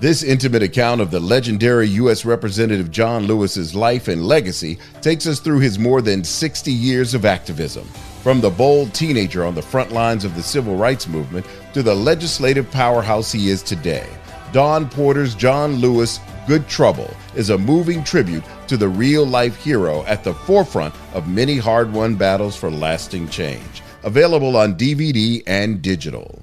This intimate account of the legendary U.S. Representative John Lewis's life and legacy takes us through his more than 60 years of activism. From the bold teenager on the front lines of the civil rights movement to the legislative powerhouse he is today, Don Porter's John Lewis, Good Trouble, is a moving tribute to the real-life hero at the forefront of many hard-won battles for lasting change. Available on DVD and digital.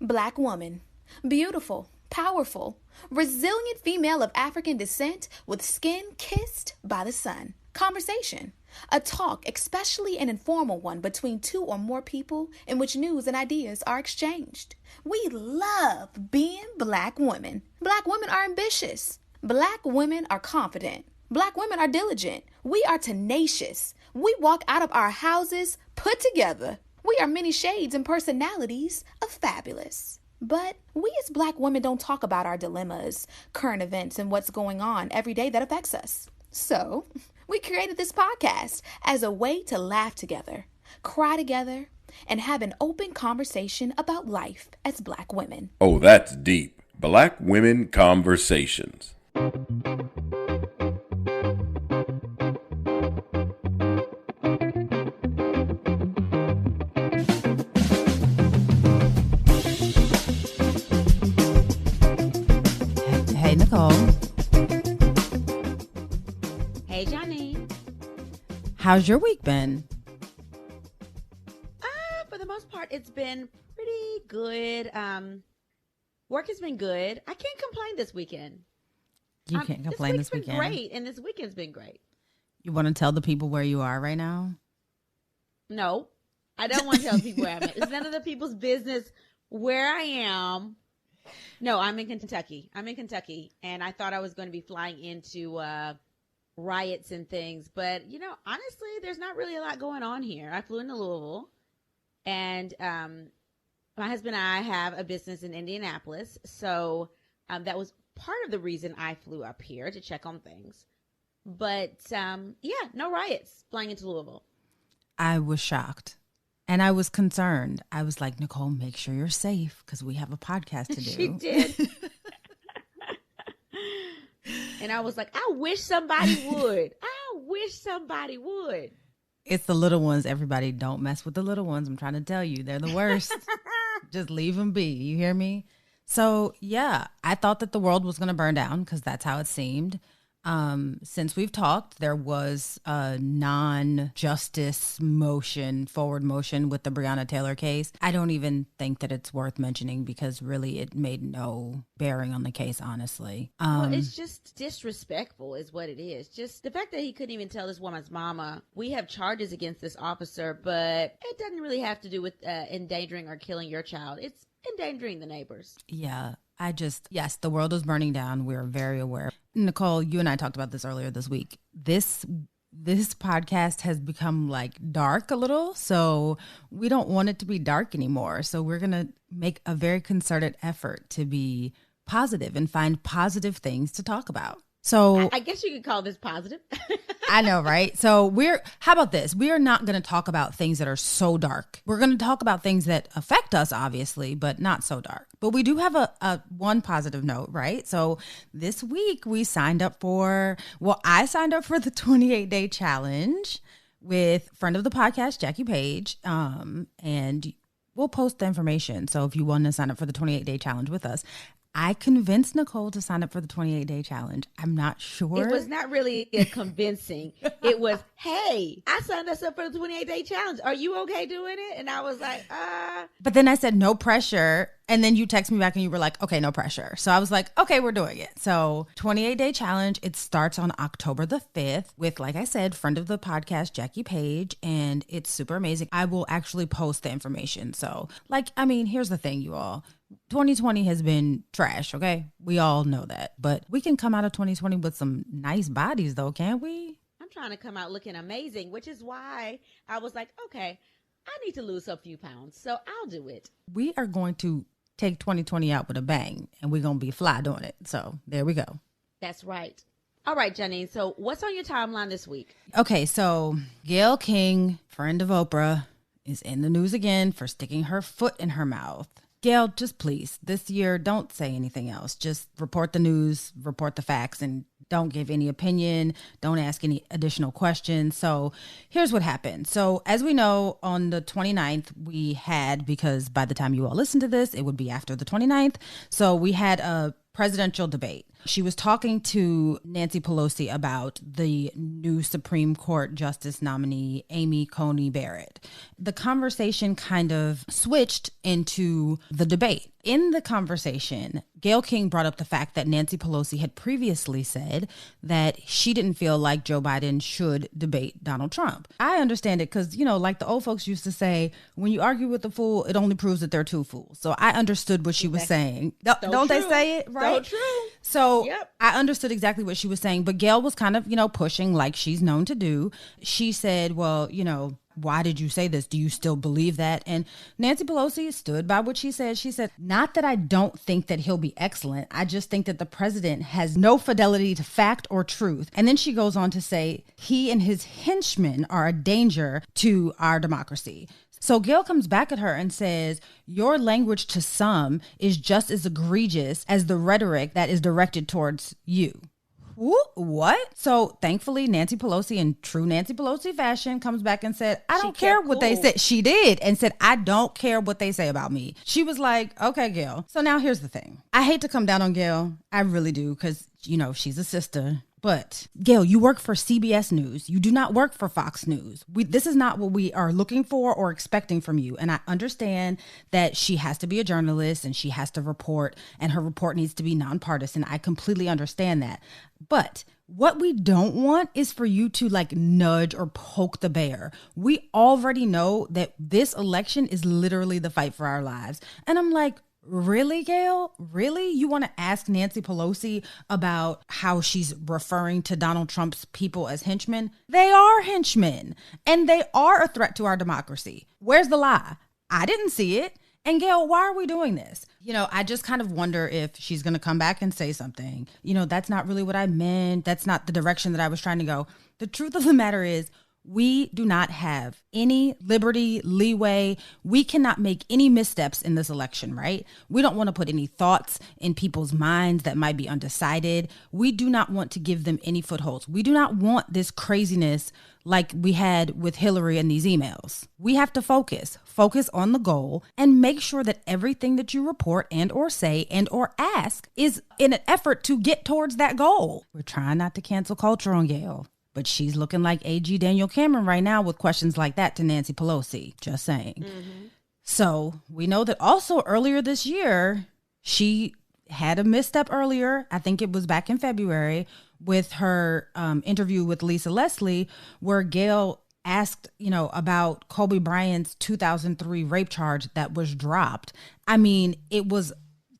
Black woman. Beautiful, powerful, resilient female of African descent with skin kissed by the sun. Conversation. A talk, especially an informal one, between two or more people in which news and ideas are exchanged. We love being Black women. Black women are ambitious. Black women are confident. Black women are diligent. We are tenacious. We walk out of our houses put together. We are many shades and personalities of fabulous. But we as Black women don't talk about our dilemmas, current events, and what's going on every day that affects us. So we created this podcast as a way to laugh together, cry together, and have an open conversation about life as Black women. Oh, that's deep. Black Women Conversations. Hey, Nicole. Hey, Janine. How's your week been? For the most part, it's been pretty good. Work has been good. I can't complain this weekend. You can't complain this weekend. Great, and this weekend's been great. You want to tell the people where you are right now? No, I don't want to tell people where I'm at. It's none of the people's business where I am. No, I'm in Kentucky. And I thought I was going to be flying into riots and things. But, honestly, there's not really a lot going on here. I flew into Louisville. And my husband and I have a business in Indianapolis. So that was part of the reason I flew up here to check on things. But, no riots flying into Louisville. I was shocked. And I was concerned. I was like, Nicole, make sure you're safe because we have a podcast to do. She did. And I was like, I wish somebody would. It's the little ones. Everybody don't mess with the little ones. I'm trying to tell you, they're the worst. Just leave them be. You hear me? So, yeah, I thought that the world was going to burn down because that's how it seemed. Since we've talked, there was a non-justice forward motion with the Breonna Taylor case. I don't even think that it's worth mentioning because really it made no bearing on the case, honestly. Well, it's just disrespectful is what it is. Just the fact that he couldn't even tell this woman's mama, we have charges against this officer, but it doesn't really have to do with endangering or killing your child. It's endangering the neighbors. Yeah. Yes, the world is burning down. We're very aware. Nicole, you and I talked about this earlier this week. This podcast has become like dark a little, so we don't want it to be dark anymore. So we're going to make a very concerted effort to be positive and find positive things to talk about. So I guess you could call this positive. I know, right? So how about this? We are not going to talk about things that are so dark. We're going to talk about things that affect us, obviously, but not so dark. But we do have a one positive note, right? So this week I signed up for the 28-day challenge with friend of the podcast, Jackie Page. And we'll post the information. So if you want to sign up for the 28-day challenge with us, I convinced Nicole to sign up for the 28-day challenge. I'm not sure. It was not really convincing. It was, hey, I signed us up for the 28-day challenge. Are you okay doing it? And I was like, But then I said, no pressure. And then you text me back and you were like, okay, no pressure. So I was like, okay, we're doing it. So 28-day challenge. It starts on October the 5th with, like I said, friend of the podcast, Jackie Page. And it's super amazing. I will actually post the information. So here's the thing, you all. 2020 has been trash, okay? We all know that. But we can come out of 2020 with some nice bodies, though, can't we? I'm trying to come out looking amazing, which is why I was like, okay, I need to lose a few pounds, so I'll do it. We are going to take 2020 out with a bang, and we're going to be fly doing it. So there we go. That's right. All right, Janine, so what's on your timeline this week? Okay, so Gayle King, friend of Oprah, is in the news again for sticking her foot in her mouth. Gail, just please, this year, don't say anything else. Just report the news, report the facts, and don't give any opinion. Don't ask any additional questions. So here's what happened. So as we know, on the 29th, we had, because by the time you all listen to this, it would be after the 29th. So we had a presidential debate. She was talking to Nancy Pelosi about the new Supreme Court Justice nominee, Amy Coney Barrett. The conversation kind of switched into the debate. In the conversation, Gayle King brought up the fact that Nancy Pelosi had previously said that she didn't feel like Joe Biden should debate Donald Trump. I understand it because, you know, like the old folks used to say, when you argue with a fool, it only proves that they're two fools. So I understood what she was saying. Don't they say it, right? So true. So I understood exactly what she was saying, but Gayle was kind of, you know, pushing like she's known to do. She said, well, you know, why did you say this? Do you still believe that? And Nancy Pelosi stood by what she said. She said, not that I don't think that he'll be excellent. I just think that the president has no fidelity to fact or truth. And then she goes on to say, he and his henchmen are a danger to our democracy. So Gayle comes back at her and says, your language to some is just as egregious as the rhetoric that is directed towards you. What? So thankfully, Nancy Pelosi, in true Nancy Pelosi fashion, comes back and said, I don't care what they said. She did, and said, I don't care what they say about me. She was like, okay, Gayle. So now here's the thing. I hate to come down on Gayle. I really do, because, you know, she's a sister. But Gayle, you work for CBS News. You do not work for Fox News. This is not what we are looking for or expecting from you. And I understand that she has to be a journalist and she has to report, and her report needs to be nonpartisan. I completely understand that. But what we don't want is for you to like nudge or poke the bear. We already know that this election is literally the fight for our lives. And I'm like, really, Gayle? Really? You want to ask Nancy Pelosi about how she's referring to Donald Trump's people as henchmen? They are henchmen, and they are a threat to our democracy. Where's the lie? I didn't see it. And Gayle, why are we doing this? You know, I just kind of wonder if she's going to come back and say something. You know, that's not really what I meant. That's not the direction that I was trying to go. The truth of the matter is, we do not have any liberty, leeway. We cannot make any missteps in this election, right? We don't want to put any thoughts in people's minds that might be undecided. We do not want to give them any footholds. We do not want this craziness like we had with Hillary and these emails. We have to focus on the goal, and make sure that everything that you report and or say and or ask is in an effort to get towards that goal. We're trying not to cancel culture on Gayle. But she's looking like AG Daniel Cameron right now with questions like that to Nancy Pelosi. Just saying. Mm-hmm. So we know that also earlier this year, she had a misstep earlier. I think it was back in February with her interview with Lisa Leslie, where Gayle asked, you know, about Kobe Bryant's 2003 rape charge that was dropped. I mean, it was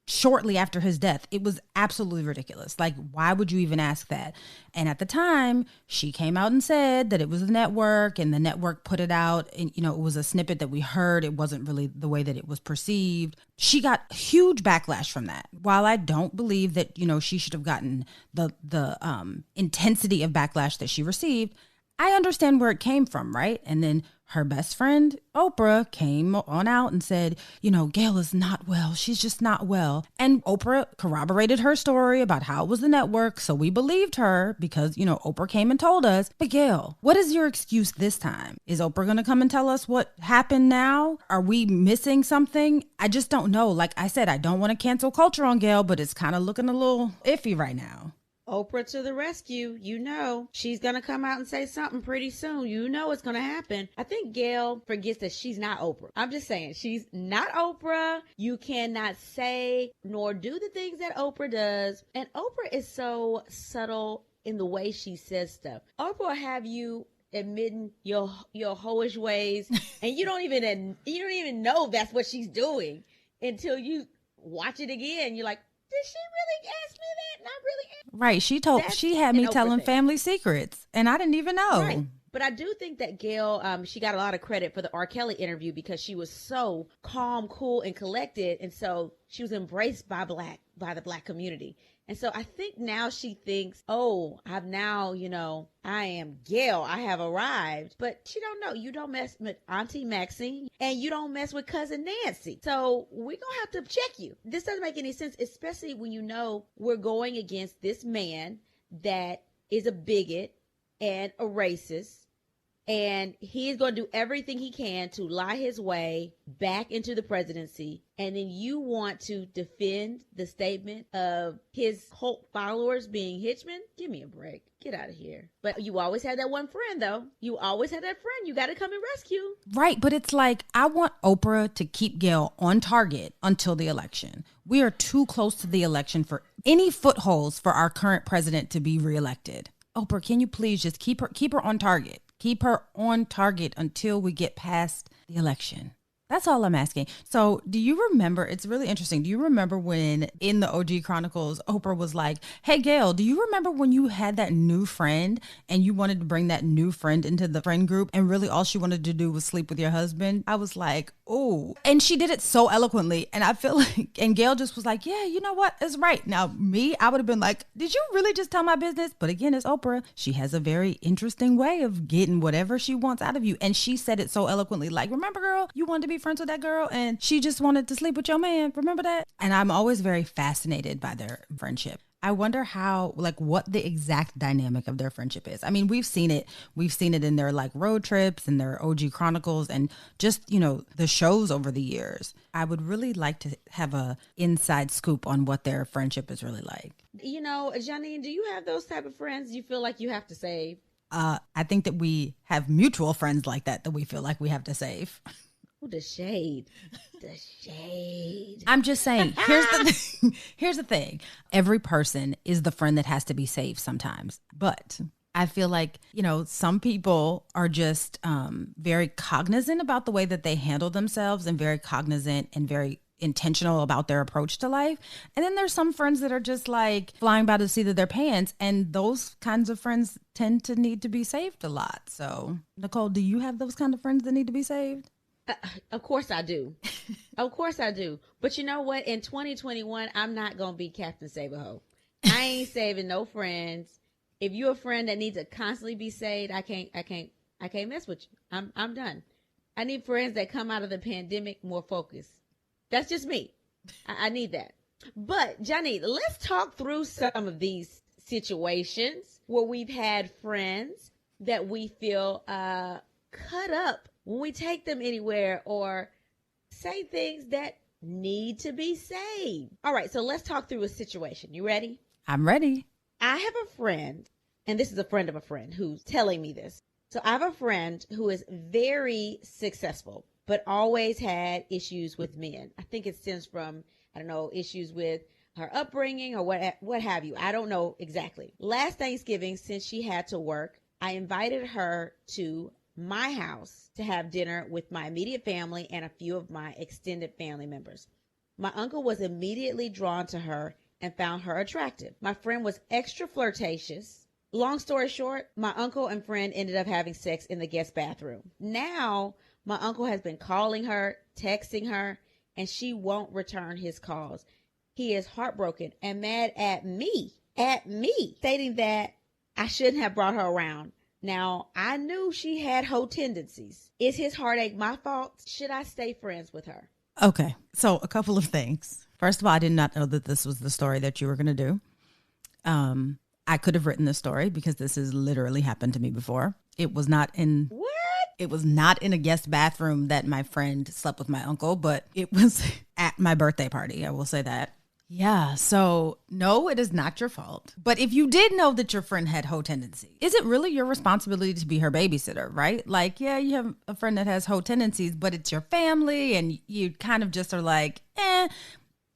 shortly after his death. It was absolutely ridiculous. Like, why would you even ask that? And at the time, she came out and said that it was the network, and the network put it out, and, you know, it was a snippet that we heard. It wasn't really the way that it was perceived. She got huge backlash from that. While I don't believe that, you know, she should have gotten the intensity of backlash that she received, I understand where it came from, right? And then her best friend, Oprah, came on out and said, you know, Gayle is not well. She's just not well. And Oprah corroborated her story about how it was the network. So we believed her because, you know, Oprah came and told us. But Gayle, what is your excuse this time? Is Oprah going to come and tell us what happened now? Are we missing something? I just don't know. Like I said, I don't want to cancel culture on Gayle, but it's kind of looking a little iffy right now. Oprah to the rescue. You know, she's going to come out and say something pretty soon. You know it's going to happen. I think Gayle forgets that she's not Oprah. I'm just saying, she's not Oprah. You cannot say nor do the things that Oprah does. And Oprah is so subtle in the way she says stuff. Oprah will have you admitting your hoish ways, and you don't even know that's what she's doing until you watch it again. You're like, did she really ask me that? Not really. Right. She had me telling family secrets, and I didn't even know. Right. But I do think that Gail, she got a lot of credit for the R. Kelly interview because she was so calm, cool, and collected. And so she was embraced by the Black community. And so I think now she thinks, oh, I've now, I am Gail. I have arrived. But she don't know. You don't mess with Auntie Maxine and you don't mess with Cousin Nancy. So we're going to have to check you. This doesn't make any sense, especially when you know we're going against this man that is a bigot and a racist. And he is going to do everything he can to lie his way back into the presidency. And then you want to defend the statement of his cult followers being Hitchmen? Give me a break. Get out of here. But you always had that one friend, though. You always had that friend you got to come and rescue. Right. But it's like, I want Oprah to keep Gail on target until the election. We are too close to the election for any footholds for our current president to be reelected. Oprah, can you please just keep her on target? Keep her on target until we get past the election. That's all I'm asking. So do you remember, it's really interesting. Do you remember when in the OG Chronicles, Oprah was like, hey, Gail, do you remember when you had that new friend and you wanted to bring that new friend into the friend group and really all she wanted to do was sleep with your husband? I was like, oh, and she did it so eloquently. And I feel like, and Gail just was like, yeah, you know what? It's right. Now, me, I would have been like, did you really just tell my business? But again, it's Oprah. She has a very interesting way of getting whatever she wants out of you. And she said it so eloquently, like, remember, girl, you wanted to be friends with that girl and she just wanted to sleep with your man. Remember that? And I'm always very fascinated by their friendship. I wonder how, like, what the exact dynamic of their friendship is. I mean, we've seen it in their like road trips and their OG Chronicles and just, the shows over the years. I would really like to have a inside scoop on what their friendship is really like. Janine, do you have those type of friends you feel like you have to save? I think that we have mutual friends like that we feel like we have to save. Oh, the shade. The shade. I'm just saying, here's the thing. Every person is the friend that has to be saved sometimes. But I feel like, some people are just very cognizant about the way that they handle themselves and very cognizant and very intentional about their approach to life. And then there's some friends that are just like flying by the seat of their pants. And those kinds of friends tend to need to be saved a lot. So, Nicole, do you have those kind of friends that need to be saved? Of course I do. Of course I do. But you know what? In 2021, I'm not going to be Captain Save-A-Ho. I ain't saving no friends. If you're a friend that needs to constantly be saved, I can't mess with you. I'm done. I need friends that come out of the pandemic more focused. That's just me. I need that. But Johnny, let's talk through some of these situations where we've had friends that we feel cut up when we take them anywhere or say things that need to be saved. All right, so let's talk through a situation. You ready? I'm ready. I have a friend, and this is a friend of a friend who's telling me this. So I have a friend who is very successful, but always had issues with men. I think it stems from, issues with her upbringing or what have you. I don't know exactly. Last Thanksgiving, since she had to work, I invited her to my house to have dinner with my immediate family and a few of my extended family members. My uncle was immediately drawn to her and found her attractive. My friend was extra flirtatious. Long story short, my uncle and friend ended up having sex in the guest bathroom. Now, my uncle has been calling her, texting her, and she won't return his calls. He is heartbroken and mad at me, stating that I shouldn't have brought her around. Now, I knew she had hoe tendencies. Is his heartache my fault? Should I stay friends with her? Okay, so a couple of things. First of all, I did not know that this was the story that you were going to do. I could have written this story because this has literally happened to me before. It was not in... What? It was not in a guest bathroom that my friend slept with my uncle, but it was at my birthday party. I will say that. Yeah, so no, it is not your fault. But if you did know that your friend had hoe tendencies, is it really your responsibility to be her babysitter, right? Like, yeah, you have a friend that has hoe tendencies, but it's your family and you kind of just are like,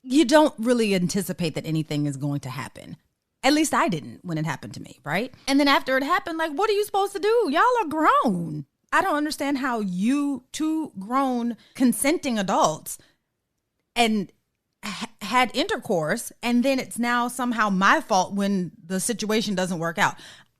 you don't really anticipate that anything is going to happen. At least I didn't when it happened to me, right? And then after it happened, like, what are you supposed to do? Y'all are grown. I don't understand how you two grown consenting adults and had intercourse, and then it's now somehow my fault when the situation doesn't work out.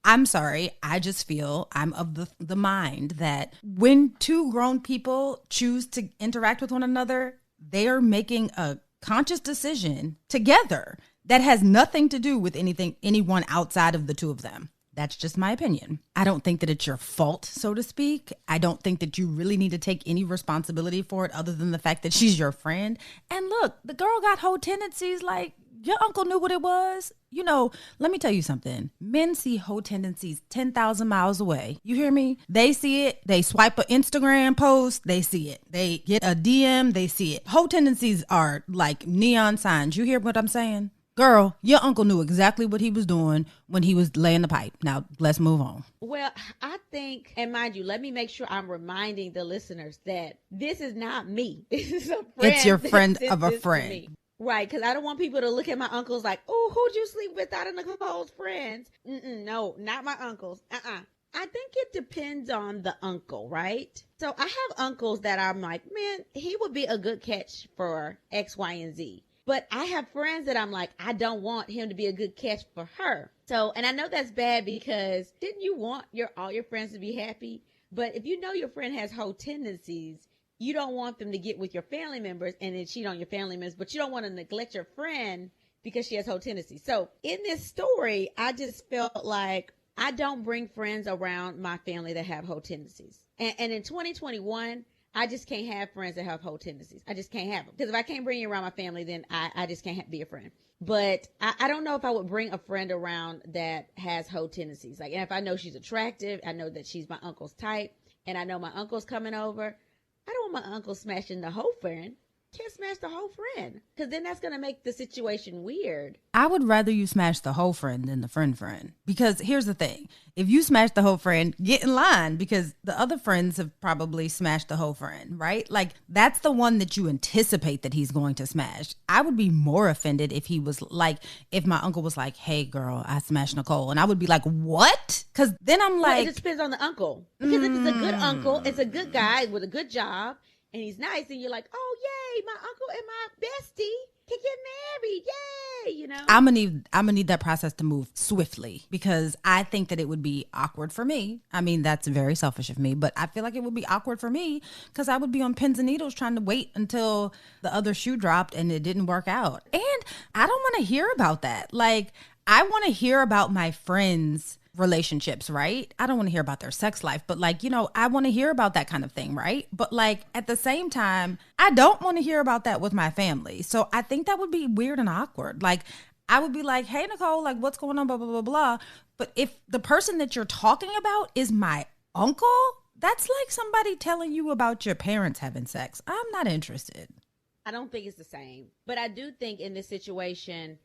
I'm sorry. I just feel I'm of the mind that when two grown people choose to interact with one another, they are making a conscious decision together that has nothing to do with anyone outside of the two of them. That's just my opinion. I don't think that it's your fault, so to speak. I don't think that you really need to take any responsibility for it other than the fact that she's your friend. And look, the girl got whole tendencies like your uncle knew what it was. You know, let me tell you something. Men see whole tendencies 10,000 miles away. You hear me? They see it. They swipe an Instagram post. They see it. They get a DM. They see it. Whole tendencies are like neon signs. You hear what I'm saying? Girl, your uncle knew exactly what he was doing when he was laying the pipe. Now, let's move on. Well, I think, and mind you, let me make sure I'm reminding the listeners that this is not me. This is a friend. It's your friend of a friend. Right, because I don't want people to look at my uncles like, oh, who'd you sleep with out of Nicole's friends? No, not my uncles. I think it depends on the uncle, right? So I have uncles that I'm like, man, he would be a good catch for X, Y, and Z. But I have friends that I'm like, I don't want him to be a good catch for her. So, and I know that's bad because didn't you want all your friends to be happy? But if you know your friend has whole tendencies, you don't want them to get with your family members and then cheat on your family members, but you don't want to neglect your friend because she has whole tendencies. So in this story, I just felt like I don't bring friends around my family that have whole tendencies. And in 2021, I just can't have friends that have whole tendencies. I just can't have them. Because if I can't bring you around my family, then I just can't be a friend. But I don't know if I would bring a friend around that has whole tendencies. Like, and if I know she's attractive, I know that she's my uncle's type, and I know my uncle's coming over, I don't want my uncle smashing the whole friend. Can't smash the whole friend. Because then that's going to make the situation weird. I would rather you smash the whole friend than the friend. Because here's the thing. If you smash the whole friend, get in line because the other friends have probably smashed the whole friend, right? Like that's the one that you anticipate that he's going to smash. I would be more offended if he was like, if my uncle was like, hey girl, I smashed Nicole. And I would be like, what? Because then I'm like. Well, it depends on the uncle. Because if it's a good uncle, it's a good guy with a good job. And he's nice, and you're like, oh, yay, my uncle and my bestie can get married, yay, you know? I'm gonna need that process to move swiftly because I think that it would be awkward for me. I mean, that's very selfish of me, but I feel like it would be awkward for me because I would be on pins and needles trying to wait until the other shoe dropped and it didn't work out. And I don't want to hear about that. Like, I want to hear about my friends' relationships, right? I don't want to hear about their sex life, but like, you know, I want to hear about that kind of thing, right? But like at the same time, I don't want to hear about that with my family. So I think that would be weird and awkward. Like I would be like, hey, Nicole, like what's going on, blah, blah, blah, blah. But if the person that you're talking about is my uncle, that's like somebody telling you about your parents having sex. I'm not interested. I don't think it's the same, but I do think in this situation,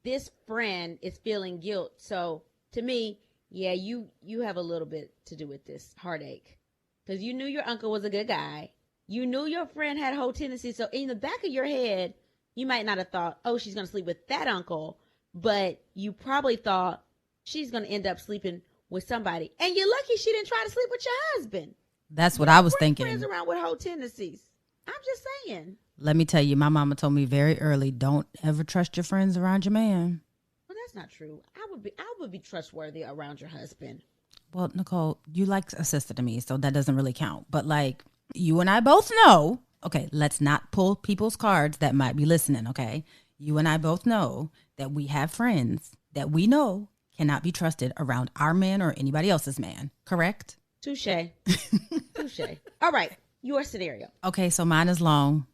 this friend is feeling guilt. So to me, yeah, you have a little bit to do with this heartache because you knew your uncle was a good guy. You knew your friend had whole tendencies. So in the back of your head, you might not have thought, oh, she's going to sleep with that uncle. But you probably thought she's going to end up sleeping with somebody. And you're lucky she didn't try to sleep with your husband. That's what I was thinking. Friends around with whole tendencies. I'm just saying. Let me tell you, my mama told me very early, don't ever trust your friends around your man. That's not true. I would be trustworthy around your husband. Well, Nicole, you like a sister to me, so that doesn't really count. But like you and I both know, okay, let's not pull people's cards that might be listening, okay? You and I both know that we have friends that we know cannot be trusted around our man or anybody else's man, correct? Touche. Touche. All right, your scenario. Okay, so mine is long.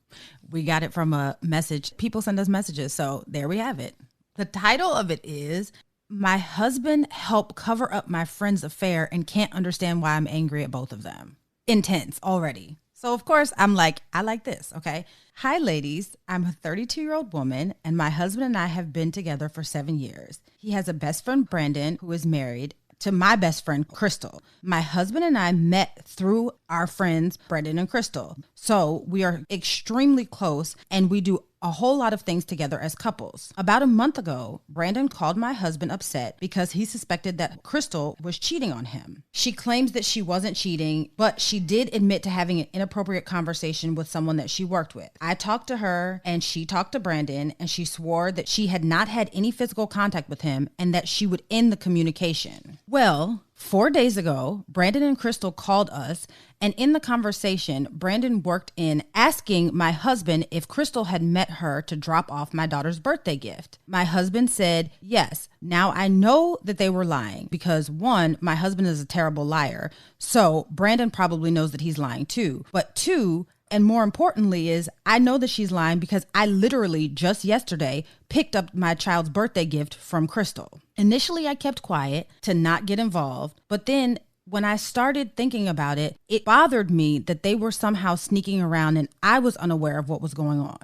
We got it from a message. People send us messages, so there we have it. The title of it is, My Husband Helped Cover Up My Friend's Affair and Can't Understand Why I'm Angry at Both of Them. Intense already. So, of course, I'm like, I like this, okay? Hi, ladies. I'm a 32-year-old woman, and my husband and I have been together for 7 years. He has a best friend, Brandon, who is married to my best friend, Crystal. My husband and I met through our friends, Brandon and Crystal. So we are extremely close, and we do a whole lot of things together as couples. About a month ago, Brandon called my husband upset because he suspected that Crystal was cheating on him. She claims that she wasn't cheating, but she did admit to having an inappropriate conversation with someone that she worked with. I talked to her and she talked to Brandon, and she swore that she had not had any physical contact with him and that she would end the communication. Well, 4 days ago, Brandon and Crystal called us, and in the conversation, Brandon worked in asking my husband if Crystal had met her to drop off my daughter's birthday gift. My husband said yes. Now I know that they were lying because, one, my husband is a terrible liar, so Brandon probably knows that he's lying too. But two, and more importantly, is I know that she's lying because I literally just yesterday picked up my child's birthday gift from Crystal. Initially, I kept quiet to not get involved, but then when I started thinking about it, it bothered me that they were somehow sneaking around and I was unaware of what was going on.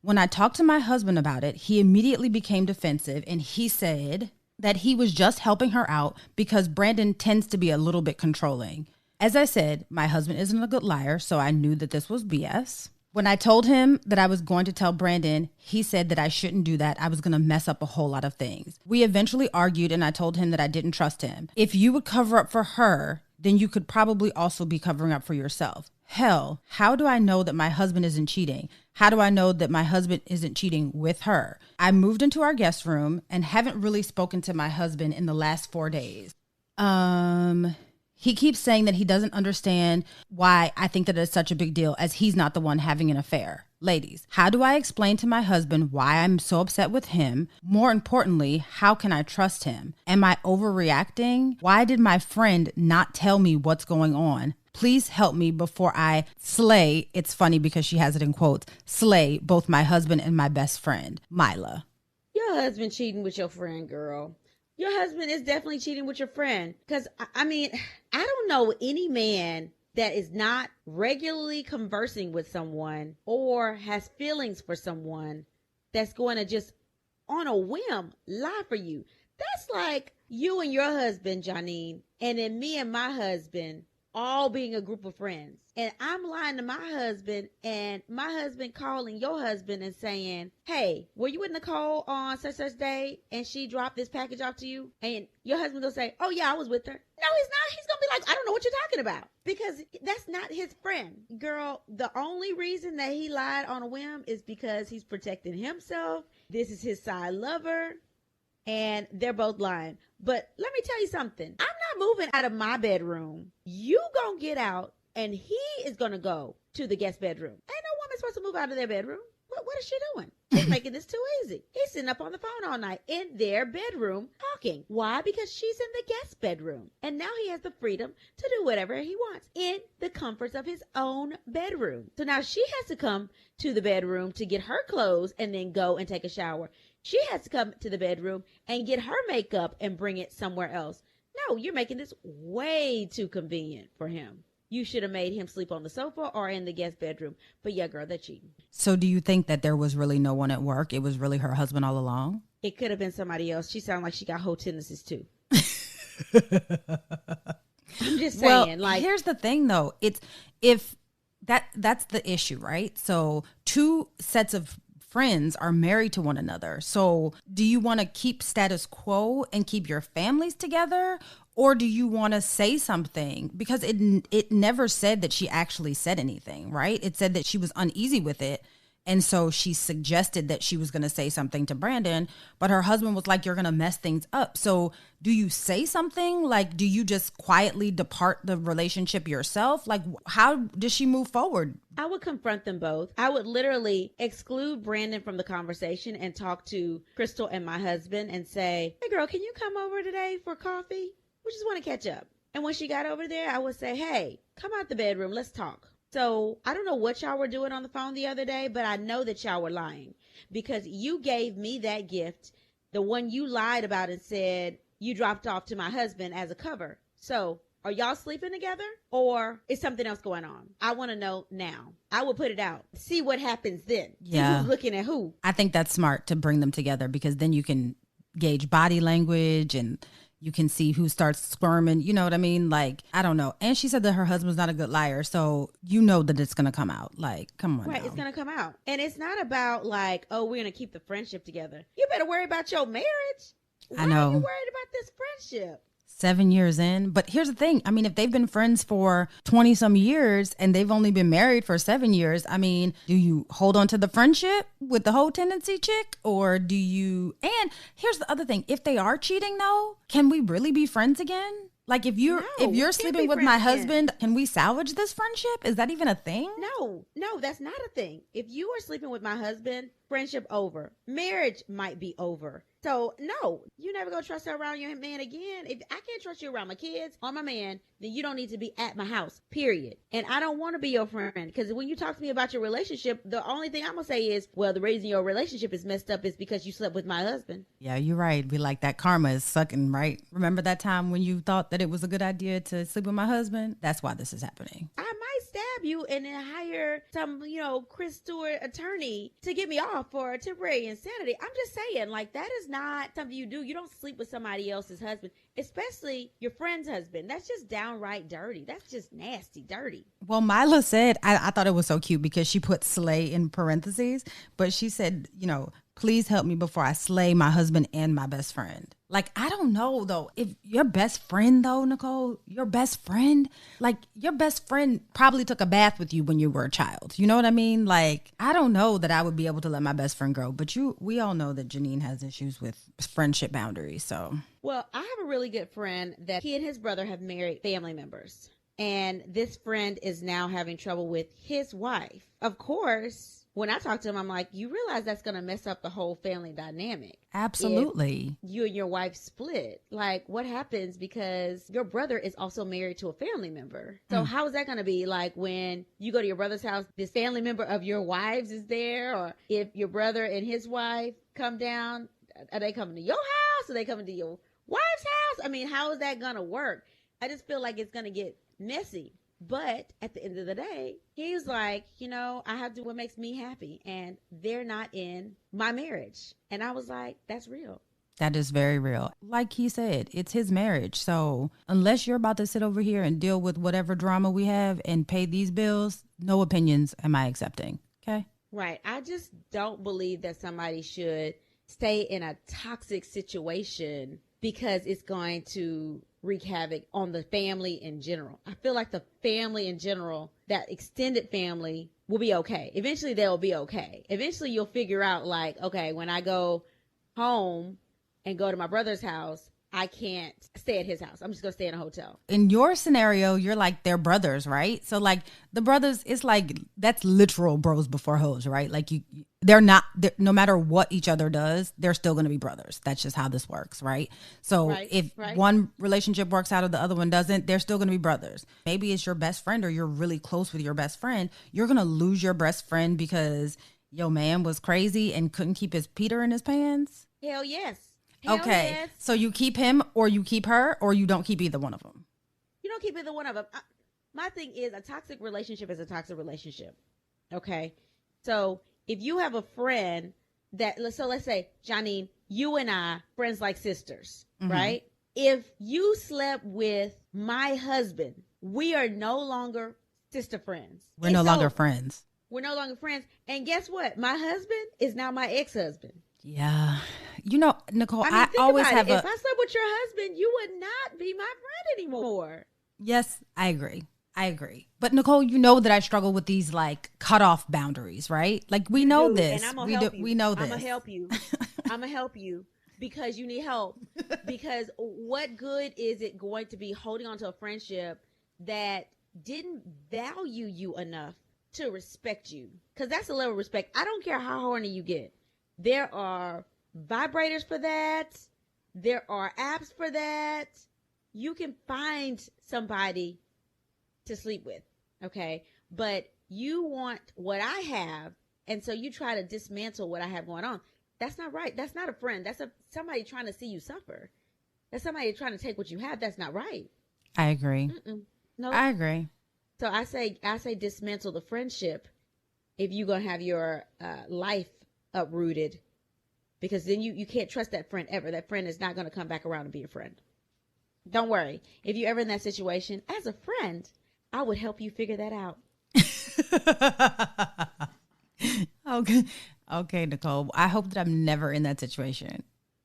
When I talked to my husband about it, he immediately became defensive and he said that he was just helping her out because Brandon tends to be a little bit controlling. As I said, my husband isn't a good liar, so I knew that this was BS. When I told him that I was going to tell Brandon, he said that I shouldn't do that. I was going to mess up a whole lot of things. We eventually argued and I told him that I didn't trust him. If you would cover up for her, then you could probably also be covering up for yourself. Hell, how do I know that my husband isn't cheating? How do I know that my husband isn't cheating with her? I moved into our guest room and haven't really spoken to my husband in the last 4 days. He keeps saying that he doesn't understand why I think that it's such a big deal as he's not the one having an affair. Ladies, how do I explain to my husband why I'm so upset with him? More importantly, how can I trust him? Am I overreacting? Why did my friend not tell me what's going on? Please help me before I slay. It's funny because she has it in quotes. Slay both my husband and my best friend, Mila. Your husband cheating with your friend, girl. Your husband is definitely cheating with your friend. Because, I mean, I don't know any man that is not regularly conversing with someone or has feelings for someone that's going to just on a whim lie for you. That's like you and your husband, Janine, and then me and my husband all being a group of friends. And I'm lying to my husband and my husband calling your husband and saying, hey, were you with Nicole on such day and she dropped this package off to you? And your husband will say, oh yeah, I was with her. No, he's not. He's going to be like, I don't know what you're talking about, because that's not his friend. Girl, the only reason that he lied on a whim is because he's protecting himself. This is his side lover. And they're both lying. But let me tell you something. I'm not moving out of my bedroom. You gonna get out and he is gonna go to the guest bedroom. Ain't no woman supposed to move out of their bedroom. What is she doing? She's making this too easy. He's sitting up on the phone all night in their bedroom talking. Why? Because she's in the guest bedroom. And now he has the freedom to do whatever he wants in the comforts of his own bedroom. So now she has to come to the bedroom to get her clothes and then go and take a shower. She has to come to the bedroom and get her makeup and bring it somewhere else. No, you're making this way too convenient for him. You should have made him sleep on the sofa or in the guest bedroom. But yeah, girl, that's cheating. So do you think that there was really no one at work? It was really her husband all along? It could have been somebody else. She sounded like she got whole tendencies too. I'm just saying. Well, here's the thing though. That's the issue, right? So two sets of friends are married to one another. So do you want to keep status quo and keep your families together? Or do you want to say something? Because it never said that she actually said anything, right? It said that she was uneasy with it. And so she suggested that she was going to say something to Brandon, but her husband was like, you're going to mess things up. So do you say something? Like, do you just quietly depart the relationship yourself? Like, how does she move forward? I would confront them both. I would literally exclude Brandon from the conversation and talk to Crystal and my husband and say, hey girl, can you come over today for coffee? We just want to catch up. And when she got over there, I would say, hey, come out the bedroom. Let's talk. So I don't know what y'all were doing on the phone the other day, but I know that y'all were lying because you gave me that gift, the one you lied about and said you dropped off to my husband as a cover. So are y'all sleeping together or is something else going on? I want to know now. I will put it out. See what happens then. Yeah. See who's looking at who. I think that's smart to bring them together because then you can gauge body language and You can see who starts squirming. You know what I mean? Like, I don't know. And she said that her husband's not a good liar. So you know that it's going to come out. Like, come on. Right. Now. It's going to come out. And it's not about like, oh, we're going to keep the friendship together. You better worry about your marriage. Why I know. are you worried about this friendship? 7 years in. But here's the thing. I mean, if they've been friends for 20 some years and they've only been married for 7 years, I mean, do you hold on to the friendship with the whole tendency chick? Or do you, and here's the other thing. If they are cheating though, can we really be friends again? Like if you're sleeping with my husband, can we salvage this friendship? Is that even a thing? No, that's not a thing. If you are sleeping with my husband, friendship over. Marriage might be over. So no, you never go trust her around your man again. If I can't trust you around my kids or my man, then you don't need to be at my house, period. And I don't want to be your friend because when you talk to me about your relationship, the only thing I'm going to say is, well, the reason your relationship is messed up is because you slept with my husband. Yeah, you're right. Be like that karma is sucking, right? Remember that time when you thought that it was a good idea to sleep with my husband? That's why this is happening. I might stab you and then hire some, Chris Stewart attorney to get me off for temporary insanity. I'm just saying, like, that is not something you do. You don't sleep with somebody else's husband, especially your friend's husband. That's just downright dirty. That's just nasty, dirty. Well, Mila said, I thought it was so cute because she put slay in parentheses, but she said, please help me before I slay my husband and my best friend. Like, I don't know, though. If your best friend, though, Nicole, your best friend probably took a bath with you when you were a child. You know what I mean? Like, I don't know that I would be able to let my best friend go. But we all know that Janine has issues with friendship boundaries. So, well, I have a really good friend that he and his brother have married family members. And this friend is now having trouble with his wife. Of course, when I talk to him, I'm like, you realize that's going to mess up the whole family dynamic. Absolutely. If you and your wife split. Like, what happens because your brother is also married to a family member? So how is that going to be? Like when you go to your brother's house, this family member of your wives is there? Or if your brother and his wife come down, are they coming to your house? Are they coming to your wife's house? I mean, how is that going to work? I just feel like it's going to get messy. But at the end of the day, he was like, I have to do what makes me happy. And they're not in my marriage. And I was like, that's real. That is very real. Like he said, it's his marriage. So unless you're about to sit over here and deal with whatever drama we have and pay these bills, no opinions am I accepting. Okay? Right. I just don't believe that somebody should stay in a toxic situation because it's going to wreak havoc on the family in general. I feel like the family in general, that extended family, will be okay. Eventually they'll be okay. Eventually you'll figure out like, okay, when I go home and go to my brother's house, I can't stay at his house. I'm just going to stay in a hotel. In your scenario, you're like they're brothers, right? So like the brothers, it's like that's literal bros before hoes, right? Like they're no matter what each other does, they're still going to be brothers. That's just how this works, right? So if one relationship works out or the other one doesn't, they're still going to be brothers. Maybe it's your best friend or you're really close with your best friend. You're going to lose your best friend because your man was crazy and couldn't keep his Peter in his pants. Hell yes. Okay, yes. So you keep him or you keep her or you don't keep either one of them. You don't keep either one of them. My thing is a toxic relationship is a toxic relationship. Okay, so if you have a friend let's say, Janine, you and I, friends like sisters, right? If you slept with my husband, we are no longer sister friends. We're no longer friends. We're no longer friends. And guess what? My husband is now my ex-husband. Yeah. Nicole, I always have If I slept with your husband, you would not be my friend anymore. Yes, I agree. But Nicole, you know that I struggle with these like cutoff boundaries, right? Like we know this. And I'm gonna help you. We know this. I'm gonna help you because you need help. Because what good is it going to be holding on to a friendship that didn't value you enough to respect you? Because that's a level of respect. I don't care how horny you get. There are vibrators for that. There are apps for that. You can find somebody to sleep with, okay? But you want what I have, and so you try to dismantle what I have going on. That's not right. That's not a friend. That's somebody trying to see you suffer. That's somebody trying to take what you have. That's not right. I agree. No, I agree. So I say dismantle the friendship if you're gonna have your life uprooted, because then you can't trust that friend ever. That friend is not gonna come back around and be a friend. Don't worry. If you're ever in that situation, as a friend, I would help you figure that out. Okay. Okay, Nicole. I hope that I'm never in that situation.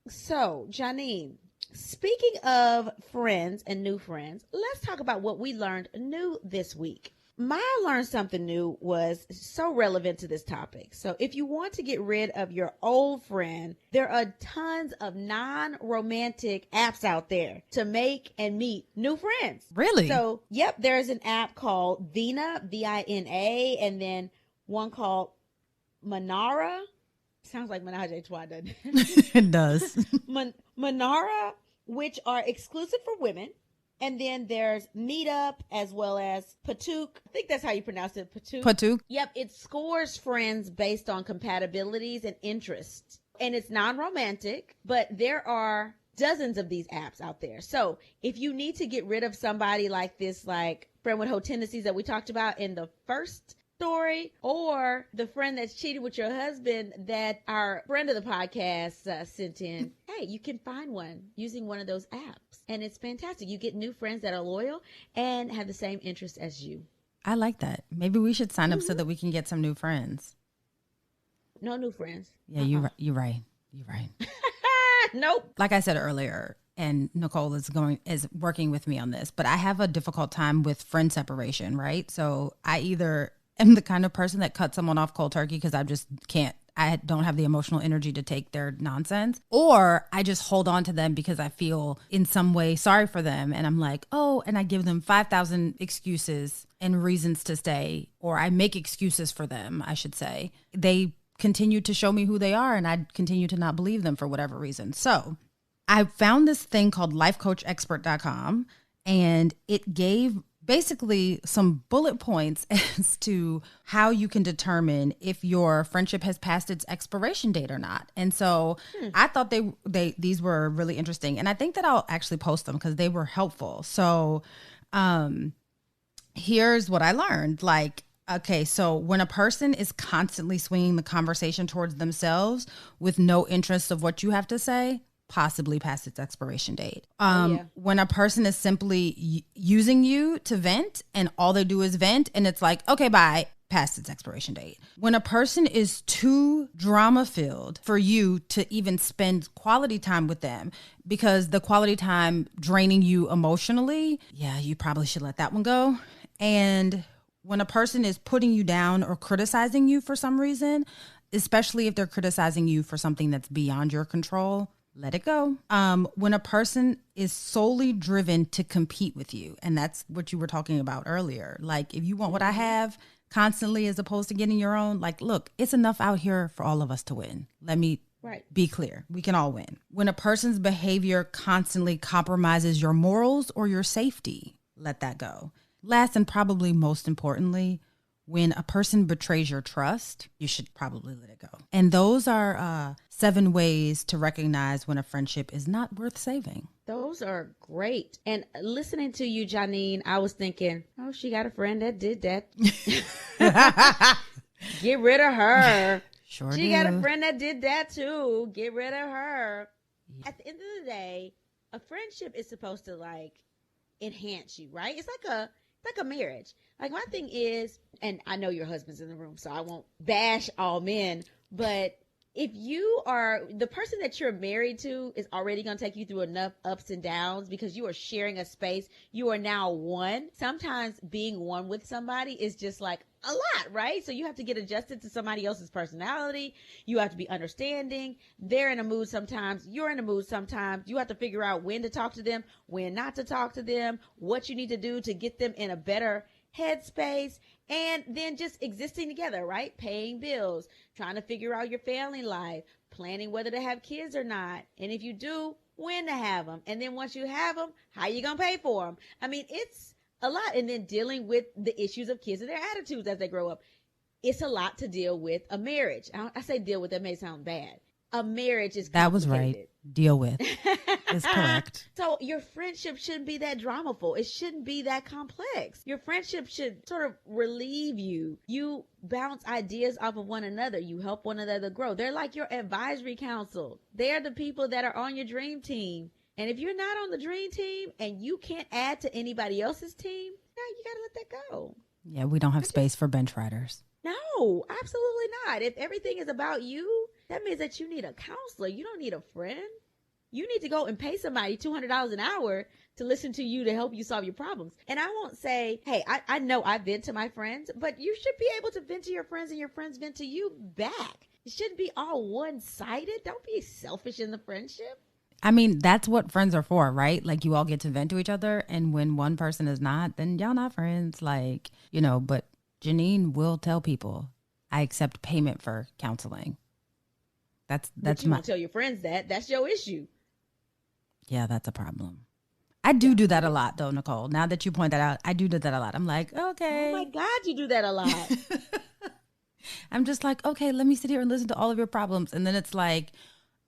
So, Janine, speaking of friends and new friends, let's talk about what we learned new this week. My learned something new was so relevant to this topic. So if you want to get rid of your old friend, there are tons of non-romantic apps out there to make and meet new friends. Really? So, yep, there's an app called Vina, V-I-N-A, and then one called Manara. Sounds like Menage a Trois, doesn't it? It does. Manara, which are exclusive for women. And then there's Meetup as well as Patook. I think that's how you pronounce it, Patook. Patook. Yep, it scores friends based on compatibilities and interests. And it's non-romantic, but there are dozens of these apps out there. So if you need to get rid of somebody like this, like friend with whole tendencies that we talked about in the first story, or the friend that's cheated with your husband that our friend of the podcast sent in, hey, you can find one using one of those apps. And it's fantastic. You get new friends that are loyal and have the same interests as you. I like that. Maybe we should sign up so that we can get some new friends. No new friends. Yeah, you're right. You're right. Nope. Like I said earlier, and Nicole is working with me on this, but I have a difficult time with friend separation, right? So I either am the kind of person that cuts someone off cold turkey because I just can't. I don't have the emotional energy to take their nonsense, or I just hold on to them because I feel in some way sorry for them. And I'm like, oh, and I give them 5,000 excuses and reasons to stay, or I make excuses for them, I should say. They continue to show me who they are, and I continue to not believe them for whatever reason. So I found this thing called lifecoachexpert.com, and it gave basically some bullet points as to how you can determine if your friendship has passed its expiration date or not. And so I thought these were really interesting, and I think that I'll actually post them because they were helpful. So here's what I learned. Like, okay, so when a person is constantly swinging the conversation towards themselves with no interest of what you have to say, possibly past its expiration date. When a person is simply using you to vent and all they do is vent and it's like, okay, bye, past its expiration date. When a person is too drama filled for you to even spend quality time with them because the quality time draining you emotionally, yeah, you probably should let that one go. And when a person is putting you down or criticizing you for some reason, especially if they're criticizing you for something that's beyond your control, let it go. When a person is solely driven to compete with you, and that's what you were talking about earlier. Like, if you want what I have constantly as opposed to getting your own, like, look, it's enough out here for all of us to win. Let me be clear. We can all win. When a person's behavior constantly compromises your morals or your safety, let that go. Last and probably most importantly, when a person betrays your trust, you should probably let it go. And those are 7 ways to recognize when a friendship is not worth saving. Those are great. And listening to you, Janine, I was thinking, oh, she got a friend that did that. Get rid of her. Sure She do. got a friend that did that too. Get rid of her. At the end of the day, a friendship is supposed to like enhance you, right? It's like a marriage. Like, my thing is, and I know your husband's in the room, so I won't bash all men, but if you are, the person that you're married to is already going to take you through enough ups and downs because you are sharing a space. You are now one. Sometimes being one with somebody is just like a lot, right? So you have to get adjusted to somebody else's personality. You have to be understanding. They're in a mood sometimes. You're in a mood sometimes. You have to figure out when to talk to them, when not to talk to them, what you need to do to get them in a better headspace, and then just existing together, right? Paying bills, trying to figure out your family life, planning whether to have kids or not. And if you do, when to have them. And then once you have them, how you going to pay for them? I mean, it's a lot. And then dealing with the issues of kids and their attitudes as they grow up. It's a lot to deal with a marriage. I say deal with, that may sound bad. A marriage is complicated. That was right. Deal with. Is correct. So your friendship shouldn't be that dramaful. It shouldn't be that complex. Your friendship should sort of relieve you. You bounce ideas off of one another. You help one another grow. They're like your advisory council. They're the people that are on your dream team. And if you're not on the dream team and you can't add to anybody else's team, you got to let that go. Yeah, we don't have space for bench riders. No, absolutely not. If everything is about you, that means that you need a counselor. You don't need a friend. You need to go and pay somebody $200 an hour to listen to you to help you solve your problems. And I won't say, hey, I know I vent to my friends, but you should be able to vent to your friends and your friends vent to you back. It shouldn't be all one-sided. Don't be selfish in the friendship. I mean, that's what friends are for, right? Like, you all get to vent to each other. And when one person is not, then y'all not friends. Like, you know, but Janine will tell people, I accept payment for counseling. That's you won't tell your friends that. That's your issue. Yeah, that's a problem. I do that a lot, though, Nicole. Now that you point that out, I do that a lot. I'm like, okay. Oh, my God, you do that a lot. I'm just like, okay, let me sit here and listen to all of your problems. And then it's like,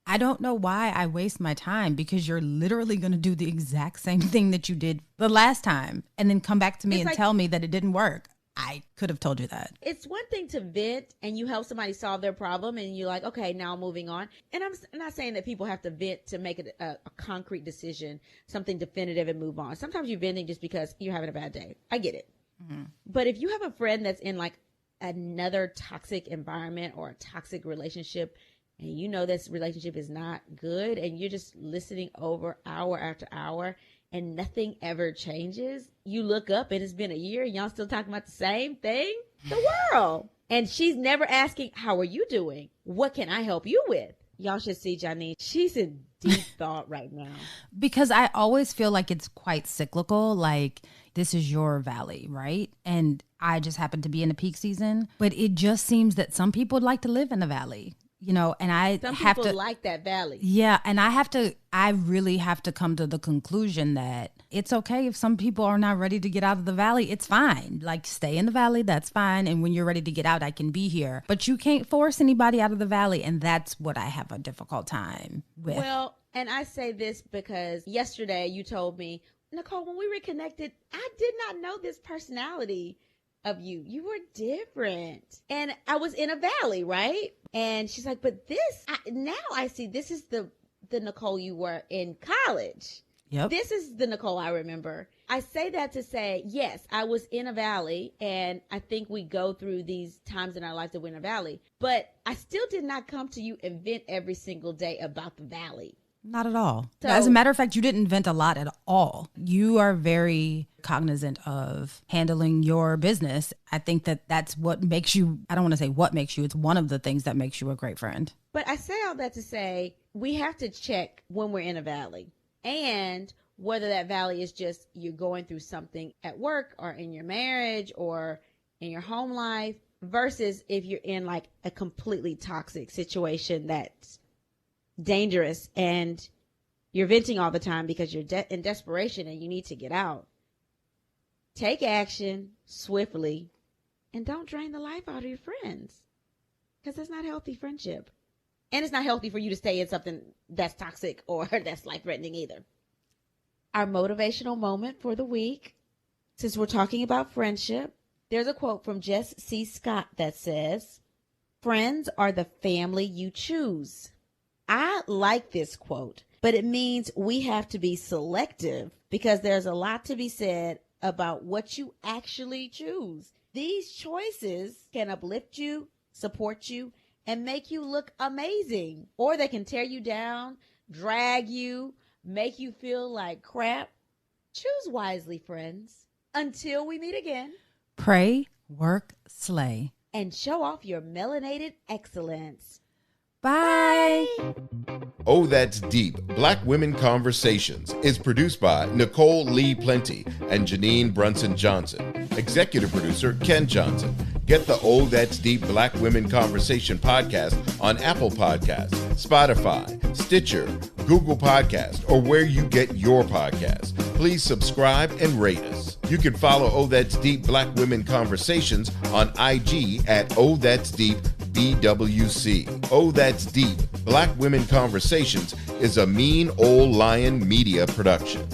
I don't know why I waste my time, because you're literally going to do the exact same thing that you did the last time and then come back to me and tell me that it didn't work. I could have told you that. It's one thing to vent and you help somebody solve their problem and you're like, okay, now moving on. And I'm not saying that people have to vent to make it a concrete decision, something definitive, and move on. Sometimes you're venting just because you're having a bad day. I get it. Mm-hmm. But if you have a friend that's in like another toxic environment or a toxic relationship, and you know this relationship is not good, and you're just listening over hour after hour and nothing ever changes, you look up and it's been a year and y'all still talking about the same thing, the world. And she's never asking, how are you doing? What can I help you with? Y'all should see Janine. She's in deep thought right now. Because I always feel like it's quite cyclical. Like, this is your valley, right? And I just happen to be in a peak season. But it just seems that some people would like to live in the valley. You know, and some people like that valley. Yeah. And I really have to come to the conclusion that it's okay if some people are not ready to get out of the valley. It's fine. Like, stay in the valley. That's fine. And when you're ready to get out, I can be here. But you can't force anybody out of the valley. And that's what I have a difficult time with. Well, and I say this because yesterday you told me, Nicole, when we reconnected, I did not know this personality of you. You were different. And I was in a valley, right? And she's like, but now I see this is the Nicole you were in college. Yep. This is the Nicole I remember. I say that to say, yes, I was in a valley, and I think we go through these times in our life that we're in a valley, but I still did not come to you and vent every single day about the valley. Not at all. So, as a matter of fact, you didn't vent a lot at all. You are very cognizant of handling your business. I think that that's what makes you, I don't want to say what makes you, it's one of the things that makes you a great friend. But I say all that to say, we have to check when we're in a valley, and whether that valley is just you're going through something at work or in your marriage or in your home life, versus if you're in like a completely toxic situation that's dangerous and you're venting all the time because you're in desperation and you need to get out. Take action swiftly and don't drain the life out of your friends, because that's not healthy friendship. And it's not healthy for you to stay in something that's toxic or that's life-threatening either. Our motivational moment for the week, since we're talking about friendship, there's a quote from Jess C. Scott that says, "Friends are the family you choose." I like this quote, but it means we have to be selective, because there's a lot to be said about what you actually choose. These choices can uplift you, support you, and make you look amazing, or they can tear you down, drag you, make you feel like crap. Choose wisely, friends. Until we meet again, pray, work, slay, and show off your melanated excellence. Bye. Oh, That's Deep, Black Women Conversations is produced by Nicole Lee Plenty and Janine Brunson Johnson. Executive producer, Ken Johnson. Get the Oh, That's Deep Black Women Conversation podcast on Apple Podcasts, Spotify, Stitcher, Google Podcasts, or where you get your podcasts. Please subscribe and rate us. You can follow Oh, That's Deep Black Women Conversations on IG at Oh, That's Deep BWC. Oh, That's Deep Black Women Conversations is a Mean Old Lion Media production.